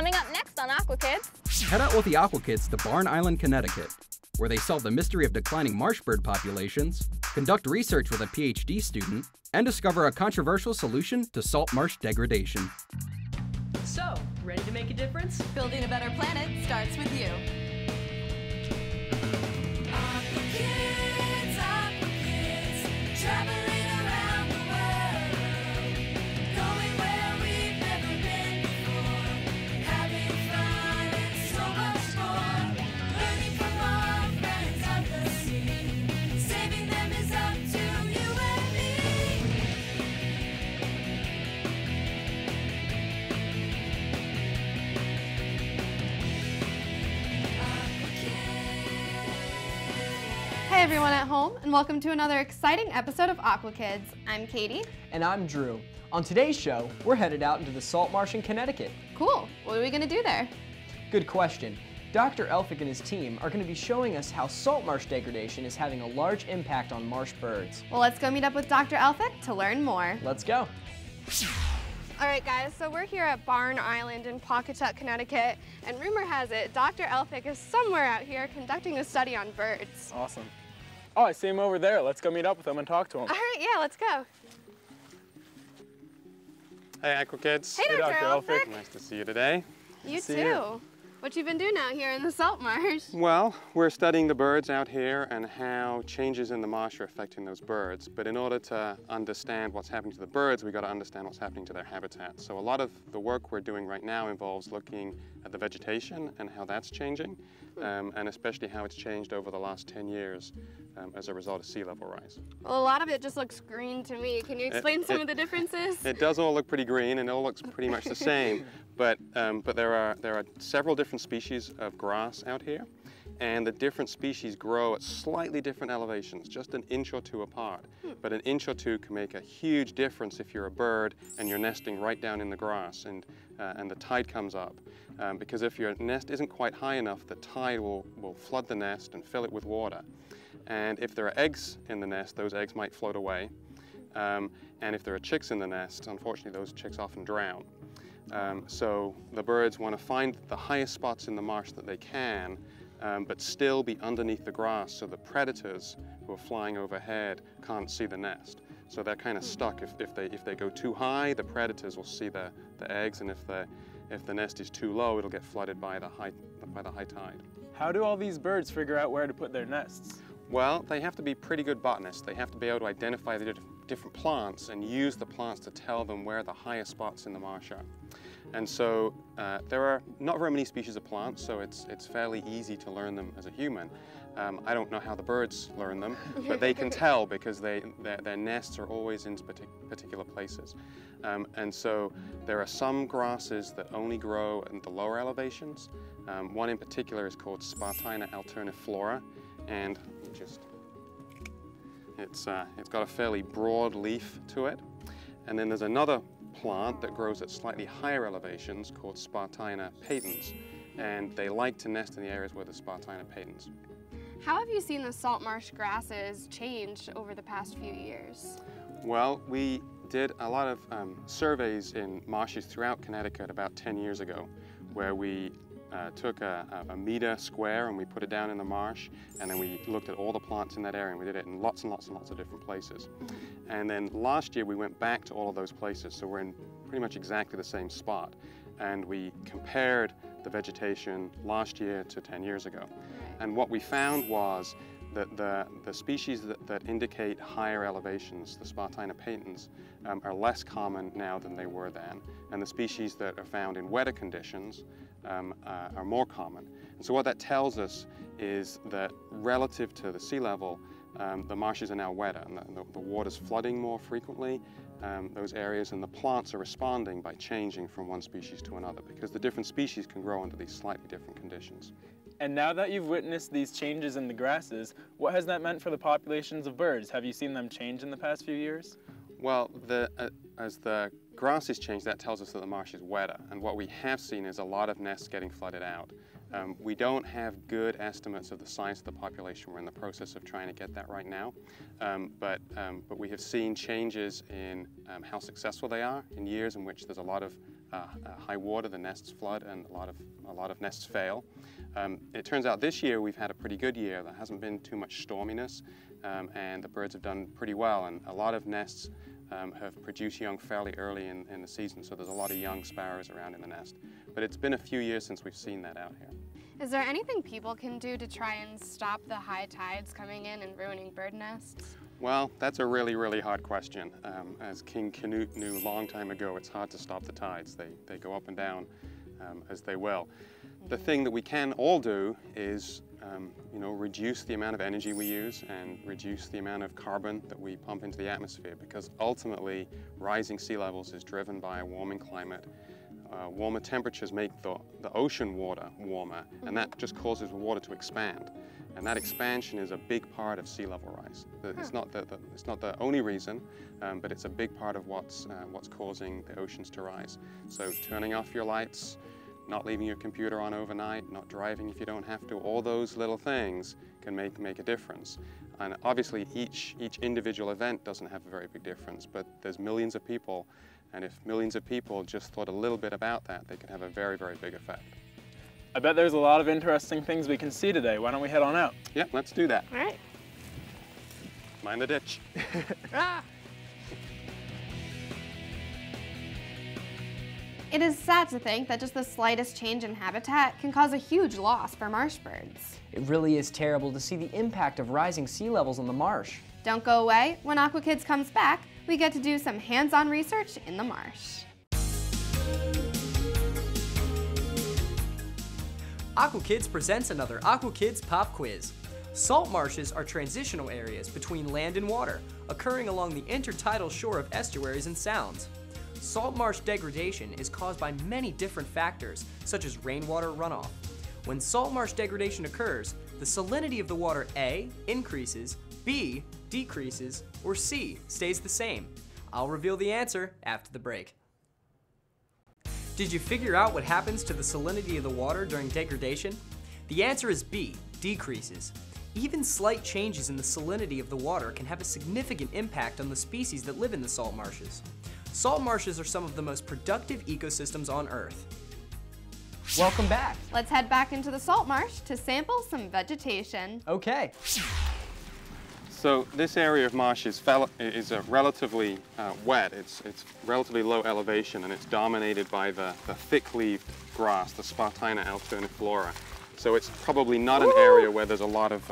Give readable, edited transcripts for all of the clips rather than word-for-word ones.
Coming up next on Aqua Kids. Head out with the Aqua Kids to Barn Island, Connecticut, where they solve the mystery of declining marsh bird populations, conduct research with a PhD student, and discover a controversial solution to salt marsh degradation. So, ready to make a difference? Building a better planet starts with you. Aqua Kids, traveling around the world, going where we've never been before, having fun and so much more, learning from our friends of the sea, saving them is up to you and me. Hey everyone at home, and welcome to another exciting episode of Aqua Kids. I'm Katie. And I'm Drew. On today's show, we're headed out into the salt marsh in Connecticut. Cool, what are we gonna do there? Good question. Dr. Elphick and his team are going to be showing us how salt marsh degradation is having a large impact on marsh birds. Well, let's go meet up with Dr. Elphick to learn more. Let's go. All right guys, so we're here at Barn Island in Pawcatuck, Connecticut, and rumor has it Dr. Elphick is somewhere out here conducting a study on birds. Awesome. Oh, I see him over there. Let's go meet up with him and talk to him. All right, yeah, let's go. Hey, Aqua Kids. Hey, Dr. Elphick. Nice to see you today. You See too. you. What you been doing out here in the salt marsh? Well, we're studying the birds out here and how changes in the marsh are affecting those birds. But in order to understand what's happening to the birds, we've got to understand what's happening to their habitat. So a lot of the work we're doing right now involves looking at the vegetation and how that's changing, and especially how it's changed over the last 10 years as a result of sea level rise. Well, a lot of it just looks green to me. Can you explain some of the differences? It does all look pretty green and it all looks pretty much the same, but there are several different species of grass out here, and the different species grow at slightly different elevations, just an inch or two apart. But an inch or two can make a huge difference if you're a bird and you're nesting right down in the grass and the tide comes up. Because if your nest isn't quite high enough, the tide will flood the nest and fill it with water. And if there are eggs in the nest, those eggs might float away. And if there are chicks in the nest, unfortunately those chicks often drown. So the birds want to find the highest spots in the marsh that they can, but still be underneath the grass so the predators who are flying overhead can't see the nest. So they're kind of stuck. If they go too high, the predators will see the eggs, and if the nest is too low, it'll get flooded by the high tide. How do all these birds figure out where to put their nests? Well, they have to be pretty good botanists. They have to be able to identify the different plants and use the plants to tell them where the highest spots in the marsh are. And so there are not very many species of plants, so it's fairly easy to learn them as a human. I don't know how the birds learn them, but they can tell because their nests are always in particular places. And so there are some grasses that only grow in the lower elevations. One in particular is called Spartina alterniflora, and it's got a fairly broad leaf to it. And then there's another plant that grows at slightly higher elevations called Spartina patens, and they like to nest in the areas where the Spartina patens. How have you seen the salt marsh grasses change over the past few years? Well, we did a lot of surveys in marshes throughout Connecticut about 10 years ago, where we took a meter square and we put it down in the marsh, and then we looked at all the plants in that area, and we did it in lots and lots and lots of different places. And then last year we went back to all of those places, so we're in pretty much exactly the same spot, and we compared the vegetation last year to 10 years ago. And what we found was that the species that indicate higher elevations, the Spartina patens, are less common now than they were then, and the species that are found in wetter conditions are more common. And so what that tells us is that relative to the sea level, the marshes are now wetter, and the water's flooding more frequently, those areas, and the plants are responding by changing from one species to another, because the different species can grow under these slightly different conditions. And now that you've witnessed these changes in the grasses, what has that meant for the populations of birds? Have you seen them change in the past few years? Well, as the grasses change, that tells us that the marsh is wetter, and what we have seen is a lot of nests getting flooded out. We don't have good estimates of the size of the population. We're in the process of trying to get that right now, but we have seen changes in how successful they are in years in which there's a lot of high water, the nests flood and a lot of nests fail. It turns out this year we've had a pretty good year. There hasn't been too much storminess, and the birds have done pretty well, and a lot of nests have produced young fairly early in the season, so there's a lot of young sparrows around in the nest. But it's been a few years since we've seen that out here. Is there anything people can do to try and stop the high tides coming in and ruining bird nests? Well, that's a really, really hard question. As King Canute knew a long time ago, it's hard to stop the tides. They go up and down as they will. The thing that we can all do is reduce the amount of energy we use and reduce the amount of carbon that we pump into the atmosphere, because ultimately rising sea levels is driven by a warming climate. Warmer temperatures make the ocean water warmer, and that just causes the water to expand. And that expansion is a big part of sea level rise. It's not the only reason, but it's a big part of what's causing the oceans to rise. So turning off your lights, not leaving your computer on overnight, not driving if you don't have to, all those little things can make a difference. And obviously each individual event doesn't have a very big difference, but there's millions of people, and if millions of people just thought a little bit about that, they can have a very, very big effect. I bet there's a lot of interesting things we can see today. Why don't we head on out? Yeah, let's do that. All right. Mind the ditch. It is sad to think that just the slightest change in habitat can cause a huge loss for marsh birds. It really is terrible to see the impact of rising sea levels on the marsh. Don't go away. When Aqua Kids comes back, we get to do some hands-on research in the marsh. Aqua Kids presents another Aqua Kids Pop Quiz. Salt marshes are transitional areas between land and water, occurring along the intertidal shore of estuaries and sounds. Salt marsh degradation is caused by many different factors, such as rainwater runoff. When salt marsh degradation occurs, the salinity of the water A increases, B decreases, or C stays the same. I'll reveal the answer after the break. Did you figure out what happens to the salinity of the water during degradation? The answer is B, decreases. Even slight changes in the salinity of the water can have a significant impact on the species that live in the salt marshes. Salt marshes are some of the most productive ecosystems on Earth. Welcome back. Let's head back into the salt marsh to sample some vegetation. Okay. So this area of marsh is relatively wet. It's relatively low elevation, and it's dominated by the thick-leaved grass, the Spartina alterniflora. So it's probably not an area where there's a lot of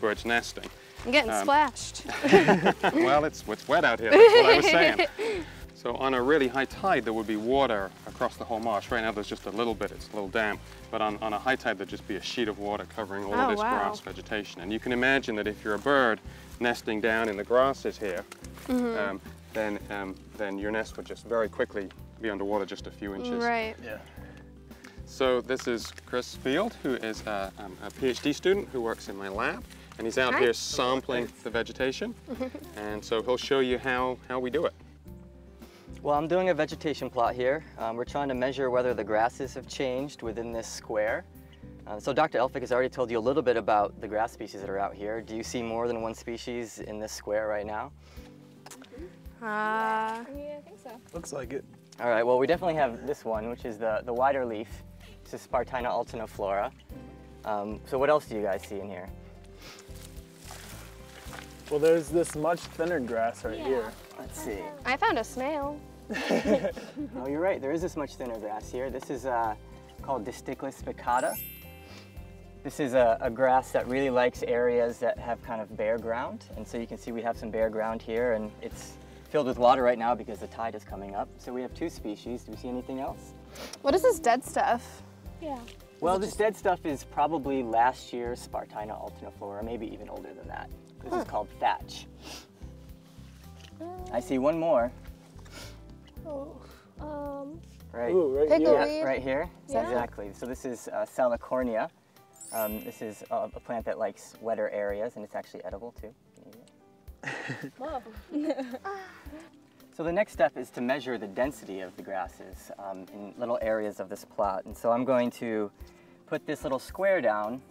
birds nesting. I'm getting splashed. Well, it's wet out here, that's what I was saying. So on a really high tide, there would be water across the whole marsh. Right now there's just a little bit, it's a little damp. But on a high tide, there'd just be a sheet of water covering all of this grass vegetation. And you can imagine that if you're a bird nesting down in the grasses here, then your nest would just very quickly be underwater just a few inches. Right. Yeah. So this is Chris Field, who is a PhD student who works in my lab. And he's out here sampling the vegetation. And so he'll show you how we do it. Well, I'm doing a vegetation plot here. We're trying to measure whether the grasses have changed within this square. So Dr. Elphick has already told you a little bit about the grass species that are out here. Do you see more than one species in this square right now? Yeah, I think so. Looks like it. All right, well, we definitely have this one, which is the wider leaf. This is Spartina alterniflora. So what else do you guys see in here? Well, there's this much thinner grass right here. Let's see. I found a snail. Oh, you're right. There is this much thinner grass here. This is called Disticus spicata. This is a grass that really likes areas that have kind of bare ground. And so you can see we have some bare ground here, and it's filled with water right now because the tide is coming up. So we have two species. Do we see anything else? What is this dead stuff? Yeah. Well, this dead stuff is probably last year's Spartina alterniflora, maybe even older than that. This is called thatch. I see one more. Right. Ooh, right Pickle here. weed. Yeah, right here. Yeah. Exactly. So this is Salicornia. This is a plant that likes wetter areas, and it's actually edible too. Whoa. So the next step is to measure the density of the grasses in little areas of this plot. And so I'm going to put this little square down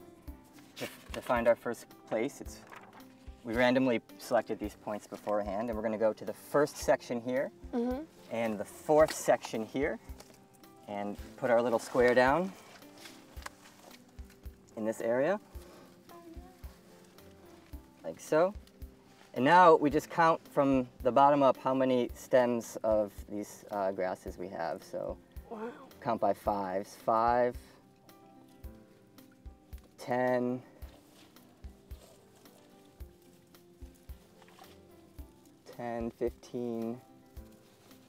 to find our first place. We randomly selected these points beforehand, and we're going to go to the first section here and the fourth section here. and put our little square down in this area, like so. And now we just count from the bottom up how many stems of these grasses we have. So count by fives. 5, 10, 10, 15,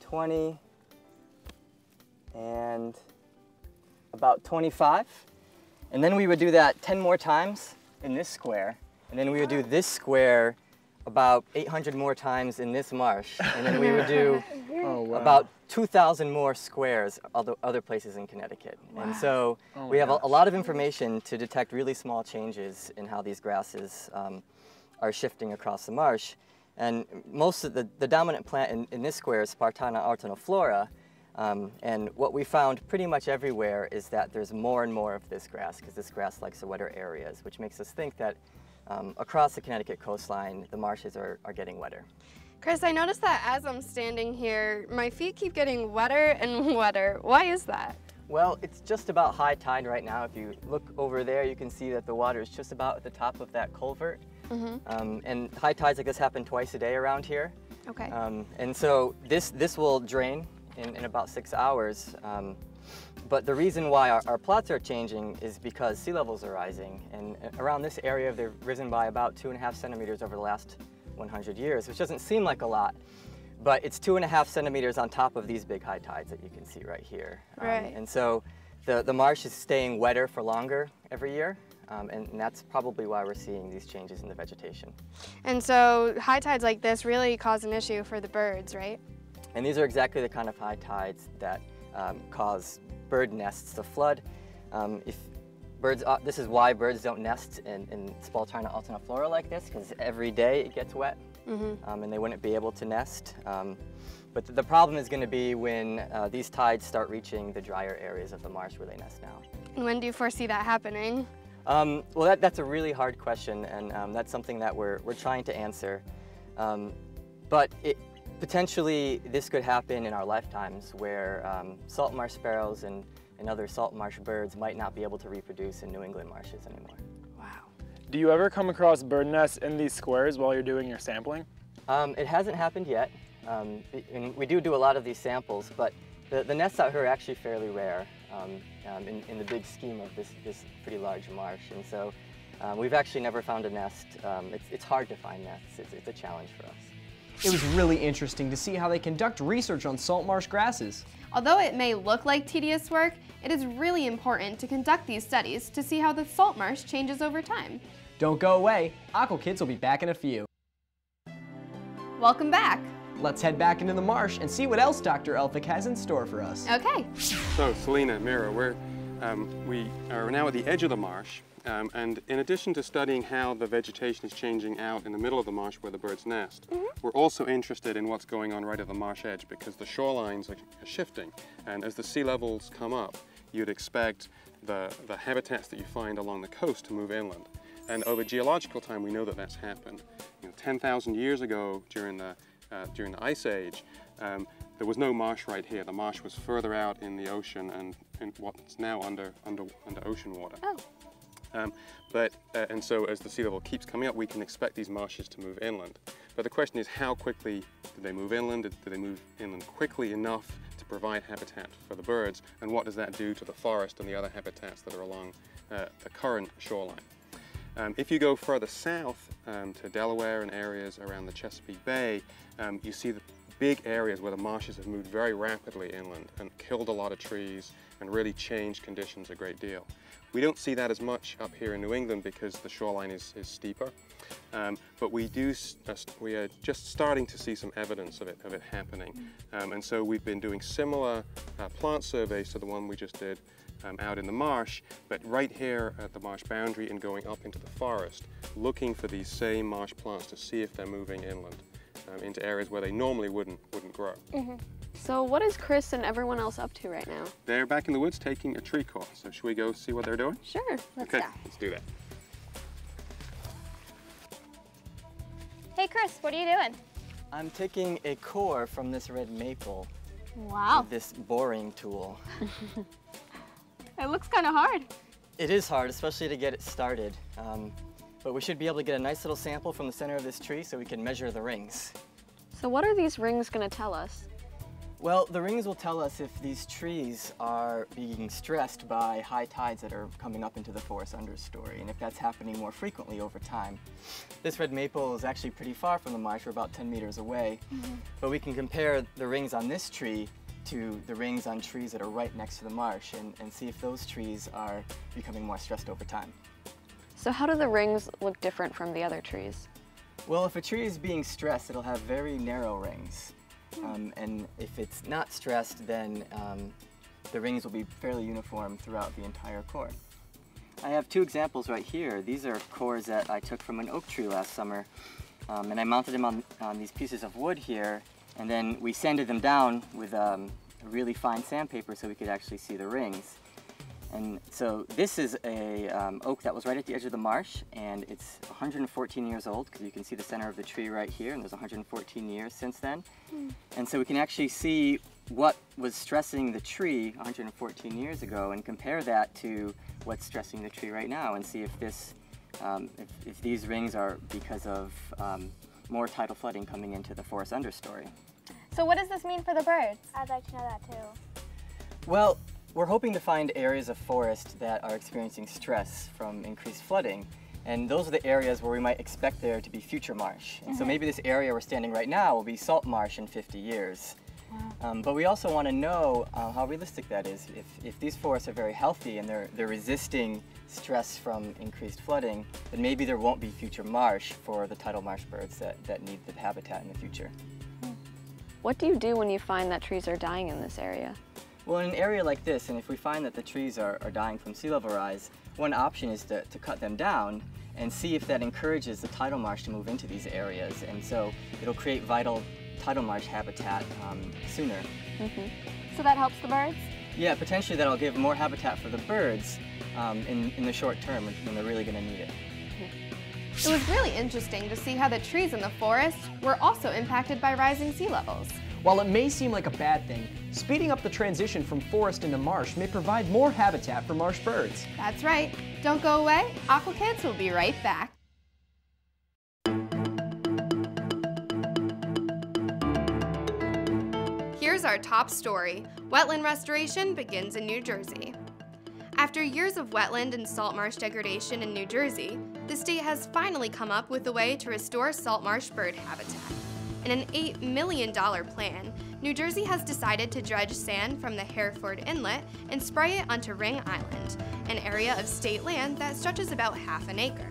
20, and about 25. And then we would do that 10 more times in this square. And then we would do this square about 800 more times in this marsh. And then we would do about 2,000 more squares other places in Connecticut. And so we have a lot of information to detect really small changes in how these grasses are shifting across the marsh. And most of the dominant plant in this square is Spartina alterniflora. And what we found pretty much everywhere is that there's more and more of this grass, because this grass likes the wetter areas, which makes us think that across the Connecticut coastline, the marshes are getting wetter. Chris, I noticed that as I'm standing here, my feet keep getting wetter and wetter. Why is that? Well, it's just about high tide right now. If you look over there, you can see that the water is just about at the top of that culvert. And high tides like this happen twice a day around here. Okay. And so this will drain in about 6 hours. But the reason why our plots are changing is because sea levels are rising. And around this area, they've risen by about 2.5 centimeters over the last 100 years, which doesn't seem like a lot. But it's 2.5 centimeters on top of these big high tides that you can see right here. Right. And so the marsh is staying wetter for longer every year. And that's probably why we're seeing these changes in the vegetation. And so high tides like this really cause an issue for the birds, right? And these are exactly the kind of high tides that cause bird nests to flood. This is why birds don't nest in Spartina alterniflora like this, because every day it gets wet, and they wouldn't be able to nest. But the problem is going to be when these tides start reaching the drier areas of the marsh where they nest now. And when do you foresee that happening? Well, that's a really hard question, and that's something that we're trying to answer. But potentially this could happen in our lifetimes, where salt marsh sparrows and other salt marsh birds might not be able to reproduce in New England marshes anymore. Wow. Do you ever come across bird nests in these squares while you're doing your sampling? It hasn't happened yet. And we do a lot of these samples, but the nests out here are actually fairly rare in the big scheme of this pretty large marsh. And so we've actually never found a nest. It's hard to find nests. It's a challenge for us. It was really interesting to see how they conduct research on salt marsh grasses. Although it may look like tedious work, it is really important to conduct these studies to see how the salt marsh changes over time. Don't go away. Aqua Kids will be back in a few. Welcome back. Let's head back into the marsh and see what else Dr. Elphick has in store for us. Okay. So, Selena, Mira, we are now at the edge of the marsh, and in addition to studying how the vegetation is changing out in the middle of the marsh where the birds nest, we're also interested in what's going on right at the marsh edge, because the shorelines are shifting, and as the sea levels come up, you'd expect the habitats that you find along the coast to move inland. And over geological time, we know that that's happened. 10,000 years ago, during the Ice Age, there was no marsh right here. The marsh was further out in the ocean and in what's now under ocean water. Oh. And so as the sea level keeps coming up, we can expect these marshes to move inland. But the question is, how quickly do they move inland? Do they move inland quickly enough to provide habitat for the birds? And what does that do to the forest and the other habitats that are along the current shoreline? If you go further south to Delaware and areas around the Chesapeake Bay, you see the big areas where the marshes have moved very rapidly inland and killed a lot of trees and really changed conditions a great deal. We don't see that as much up here in New England because the shoreline is steeper, but we are just starting to see some evidence of it happening. And so we've been doing similar plant surveys to the one we just did out in the marsh, but right here at the marsh boundary and going up into the forest, looking for these same marsh plants to see if they're moving inland into areas where they normally wouldn't grow. So what is Chris and everyone else up to right now? They're back in the woods taking a tree core. So should we go see what they're doing? Sure, let's go. Let's do that. Hey Chris, what are you doing? I'm taking a core from this red maple Wow. with this boring tool. It looks kind of hard. It is hard, especially to get it started. But we should be able to get a nice little sample from the center of this tree so we can measure the rings. So what are these rings going to tell us? Well, the rings will tell us if these trees are being stressed by high tides that are coming up into the forest understory, and if that's happening more frequently over time. This red maple is actually pretty far from the marsh. We're about 10 meters away, but we can compare the rings on this tree to the rings on trees that are right next to the marsh and see if those trees are becoming more stressed over time. So how do the rings look different from the other trees? Well, if a tree is being stressed, it'll have very narrow rings. And if it's not stressed, then the rings will be fairly uniform throughout the entire core. I have two examples right here. These are cores that I took from an oak tree last summer, and I mounted them on these pieces of wood here, and then we sanded them down with a really fine sandpaper so we could actually see the rings. And so this is a oak that was right at the edge of the marsh, and it's 114 years old because you can see the center of the tree right here, and there's 114 years since then. And so we can actually see what was stressing the tree 114 years ago and compare that to what's stressing the tree right now and see if this, if these rings are because of more tidal flooding coming into the forest understory. So what does this mean for the birds? I'd like to know that too. Well, we're hoping to find areas of forest that are experiencing stress from increased flooding, and those are the areas where we might expect there to be future marsh. And so maybe this area we're standing right now will be salt marsh in 50 years. But we also want to know how realistic that is. If these forests are very healthy and they're resisting stress from increased flooding, then maybe there won't be future marsh for the tidal marsh birds that need the habitat in the future. What do you do when you find that trees are dying in this area? Well, in an area like this, and if we find that the trees are dying from sea level rise, one option is to cut them down and see if that encourages the tidal marsh to move into these areas. And so it'll create vital tidal marsh habitat sooner. So that helps the birds? Yeah, potentially that'll give more habitat for the birds in the short term when they're really going to need it. It was really interesting to see how the trees in the forest were also impacted by rising sea levels. While it may seem like a bad thing, speeding up the transition from forest into marsh may provide more habitat for marsh birds. That's right. Don't go away. Aqua Kids will be right back. Here's our top story. Wetland restoration begins in New Jersey. After years of wetland and salt marsh degradation in New Jersey, the state has finally come up with a way to restore salt marsh bird habitat. In an $8 million plan, New Jersey has decided to dredge sand from the Hereford Inlet and spray it onto Ring Island, an area of state land that stretches about half an acre.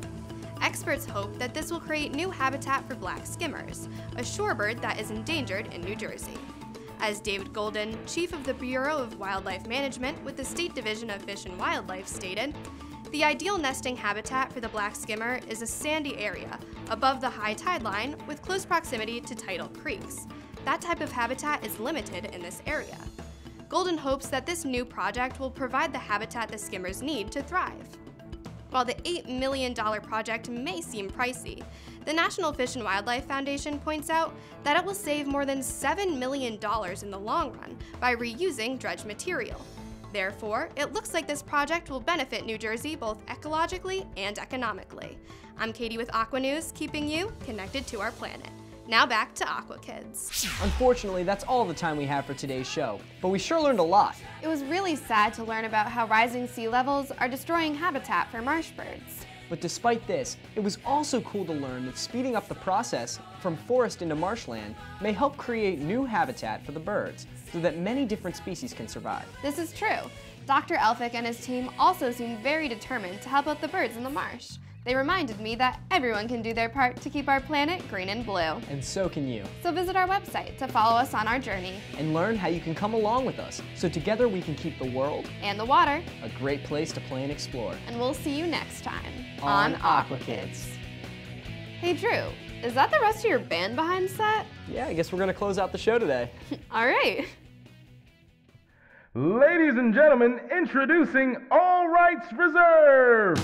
Experts hope that this will create new habitat for black skimmers, a shorebird that is endangered in New Jersey. As David Golden, chief of the Bureau of Wildlife Management with the State Division of Fish and Wildlife, stated, "The ideal nesting habitat for the black skimmer is a sandy area above the high tide line with close proximity to tidal creeks. That type of habitat is limited in this area." Golden hopes that this new project will provide the habitat the skimmers need to thrive. While the $8 million project may seem pricey, the National Fish and Wildlife Foundation points out that it will save more than $7 million in the long run by reusing dredge material. Therefore, it looks like this project will benefit New Jersey both ecologically and economically. I'm Katie with Aqua News, keeping you connected to our planet. Now back to Aqua Kids. Unfortunately, that's all the time we have for today's show, but we sure learned a lot. It was really sad to learn about how rising sea levels are destroying habitat for marsh birds. But despite this, it was also cool to learn that speeding up the process from forest into marshland may help create new habitat for the birds, so that many different species can survive. This is true. Dr. Elphick and his team also seem very determined to help out the birds in the marsh. They reminded me that everyone can do their part to keep our planet green and blue. And so can you. So visit our website to follow us on our journey. And learn how you can come along with us, so together we can keep the world And the water. a great place to play and explore. And we'll see you next time On Aqua Kids. Hey Drew, is that the rest of your band behind set? Yeah, I guess we're gonna close out the show today. All right. Ladies and gentlemen, introducing All Rights Reserved!